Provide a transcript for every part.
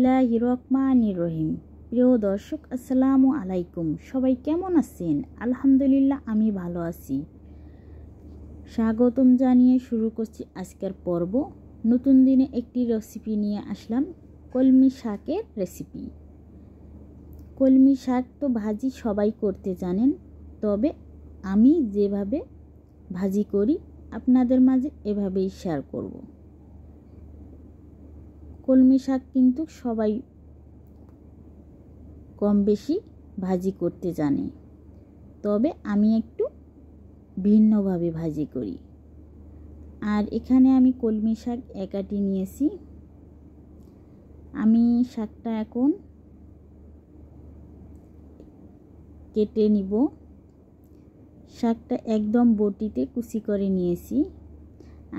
বিসমিল্লাহির রহমানির রহিম। প্রিয় দর্শক, আসসালামু আলাইকুম। সবাই কেমন আছেন? আলহামদুলিল্লাহ, আমি ভালো আছি। স্বাগতম জানিয়ে শুরু করছি আজকের পর্ব। নতুন দিনে একটি রেসিপি নিয়ে আসলাম, কলমি শাকের রেসিপি। কলমি শাক তো ভাজি সবাই করতে জানেন, তবে আমি যেভাবে ভাজি করি আপনাদের মাঝে এভাবেই শেয়ার করব। কলমি শাক কিন্তু সবাই কম বেশি ভাজি করতে জানে, তবে আমি একটু ভিন্নভাবে ভাজি করি। আর এখানে আমি কলমি শাক একাটি নিয়েছি। আমি শাকটা এখন কেটে নিব। শাকটা একদম বটিতে কুচি করে নিয়েছি।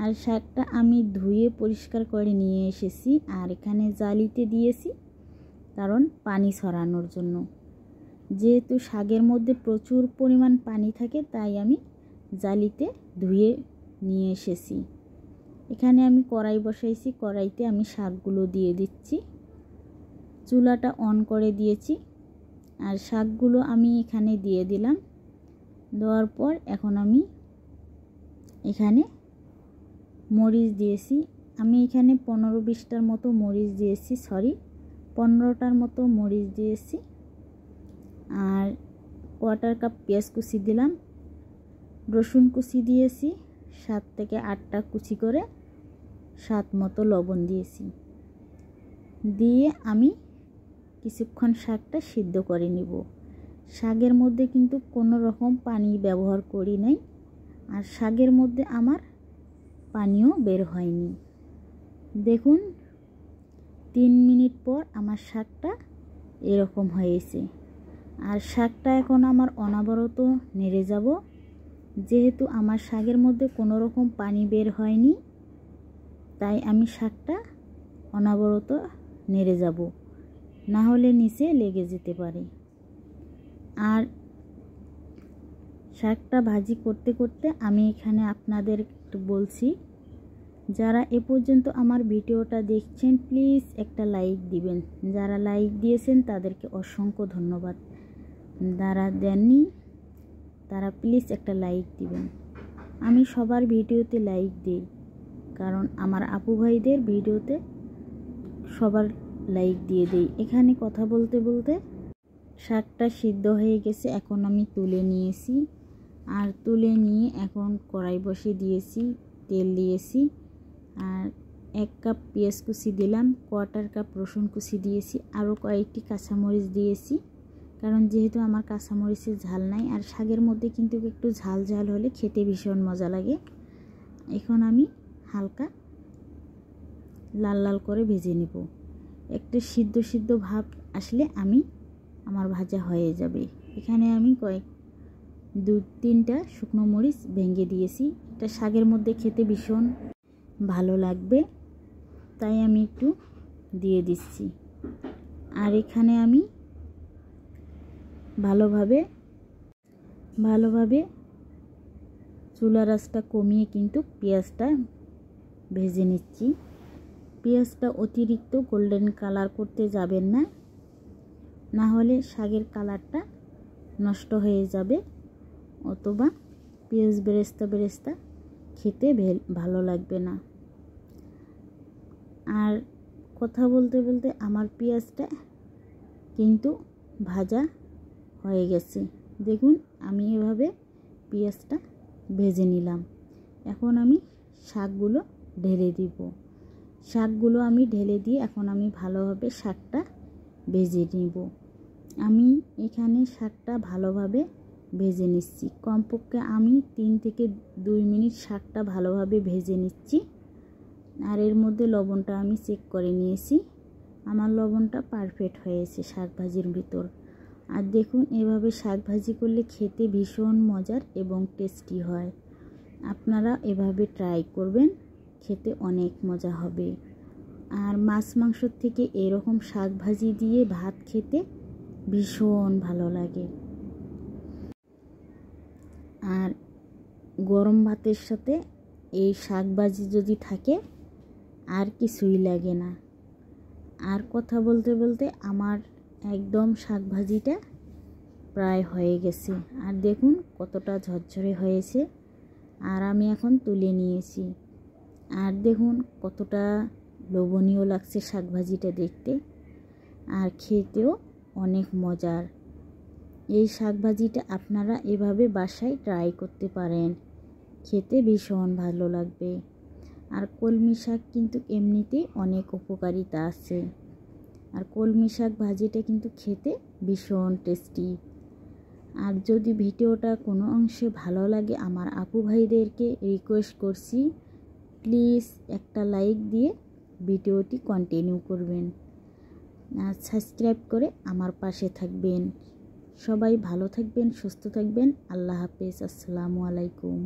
আর শাকটা আমি ধুয়ে পরিষ্কার করে নিয়ে এসেছি, আর এখানে জালিতে দিয়েছি, কারণ পানি ছড়ানোর জন্য। যেহেতু শাকের মধ্যে প্রচুর পরিমাণ পানি থাকে, তাই আমি জালিতে ধুয়ে নিয়ে এসেছি। এখানে আমি কড়াই বসাইছি, কড়াইতে আমি শাকগুলো দিয়ে দিচ্ছি। চুলাটা অন করে দিয়েছি, আর শাকগুলো আমি এখানে দিয়ে দিলাম। দেওয়ার পর এখন আমি এখানে মরিচ দিয়েছি। আমি এখানে 15-20টার মতো মরিচ দিয়েছি, 15টার মতো মরিচ দিয়েছি। আর 1/4 কাপ পেঁয়াজ কুচি দিলাম, রসুন কুচি দিয়েছি 7 থেকে 8টা কুচি করে, স্বাদ মতো লবণ দিয়েছি। দিয়ে আমি কিছুক্ষণ শাকটা সিদ্ধ করে নিব। শাকের মধ্যে কিন্তু কোনো রকম পানি ব্যবহার করি নাই, আর শাকের মধ্যে আমার পানিও বের হয়নি। দেখুন, 3 মিনিট পর আমার শাকটা এরকম হয়েছে। আর শাকটা এখন আমার অনবরত নেড়ে যাব। যেহেতু আমার শাকের মধ্যে কোনো রকম পানি বের হয়নি, তাই আমি শাকটা অনবরত নেড়ে যাব, না হলে নিচে লেগে যেতে পারে। আর শাকটা ভাজি করতে করতে আমি এখানে আপনাদের একটু বলছি, যারা এ পর্যন্ত আমার ভিডিওটা দেখছেন প্লিজ একটা লাইক দিবেন। যারা লাইক দিয়েছেন তাদেরকে অসংখ্য ধন্যবাদ। যারা দেননি তারা প্লিজ একটা লাইক দিবেন। আমি সবার ভিডিওতে লাইক দিই, কারণ আমার আপু ভাইদের ভিডিওতে সবার লাইক দিয়ে দেই। এখানে কথা বলতে বলতে শাকটা সিদ্ধ হয়ে গেছে, এখন আমি তুলে নিয়েছি। আর তুলে নিয়ে এখন কড়াই বসিয়ে দিয়েছি, তেল দিয়েছি, আর 1 কাপ পেঁয়াজ কুচি দিলাম, 1/4 কাপ রসুন কুচি দিয়েছি, আরও কয়েকটি কাঁচামরিচ দিয়েছি, কারণ যেহেতু আমার কাঁচামরিচের ঝাল নাই। আর শাকের মধ্যে কিন্তু একটু ঝাল ঝাল হলে খেতে ভীষণ মজা লাগে। এখন আমি হালকা লাল লাল করে ভেজে নেব। একটু সিদ্ধ সিদ্ধ ভাব আসলে আমার ভাজা হয়ে যাবে। এখানে আমি 2-3টা শুকনো মরিচ ভেঙে দিয়েছি। এটা শাকের মধ্যে খেতে ভীষণ ভালো লাগবে, তাই আমি একটু দিয়ে দিচ্ছি। আর এখানে আমি ভালোভাবে চুলার আঁচটা কমিয়ে কিন্তু পেঁয়াজটা ভেজে নিচ্ছি। পেঁয়াজটা অতিরিক্ত গোল্ডেন কালার করতে যাবেন না, না হলে শাকের কালারটা নষ্ট হয়ে যাবে, অথবা পেঁয়াজ বেরেস্তা খেতে ভালো লাগবে না। আর কথা বলতে বলতে আমার পেঁয়াজটা কিন্তু ভাজা হয়ে গেছে। দেখুন, আমি এভাবে পেঁয়াজটা ভেজে নিলাম। এখন আমি শাকগুলো ঢেলে দিব। শাকগুলো আমি ঢেলে দিয়ে এখন আমি ভালোভাবে শাকটা ভেজে নিব। আমি এখানে শাকটা ভালোভাবে ভেজে নিচ্ছি। কমপক্ষে আমি 3 থেকে 2 মিনিট শাকটা ভালোভাবে ভেজে নিচ্ছি। আর এর মধ্যে লবণটা আমি চেক করে নিয়েছি, আমার লবণটা পারফেক্ট হয়েছে শাক ভাজির ভিতর। আর দেখুন, এভাবে শাক ভাজি করলে খেতে ভীষণ মজার এবং টেস্টি হয়। আপনারা এভাবে ট্রাই করবেন, খেতে অনেক মজা হবে। আর মাছ মাংসর থেকে এরকম শাক ভাজি দিয়ে ভাত খেতে ভীষণ ভালো লাগে। আর গরম ভাতের সাথে এই শাক ভাজি যদি থাকে আর কিছুই লাগে না। আর কথা বলতে বলতে আমার একদম শাক ভাজিটা প্রায় হয়ে গেছে। আর দেখুন কতটা ঝরঝরে হয়েছে। আর আমি এখন তুলে নিয়েছি। আর দেখুন কতটা লোভনীয় লাগছে শাক ভাজিটা দেখতে, আর খেতেও অনেক মজার। এই শাক ভাজিটা আপনারা এভাবে বাসায় ট্রাই করতে পারেন, খেতে ভীষণ ভালো লাগবে। আর কলমি শাক কিন্তু এমনিতেই অনেক উপকারিতা আছে। আর কলমি শাক ভাজিটা কিন্তু খেতে ভীষণ টেস্টি। আর যদি ভিডিওটা কোনো অংশে ভালো লাগে, আমার আপু ভাইদেরকে রিকোয়েস্ট করছি, প্লিজ একটা লাইক দিয়ে ভিডিওটি কন্টিনিউ করবেন আর সাবস্ক্রাইব করে আমার পাশে থাকবেন। সবাই ভালো থাকবেন, সুস্থ থাকবেন। আল্লাহ হাফেজ। আসসালামু আলাইকুম।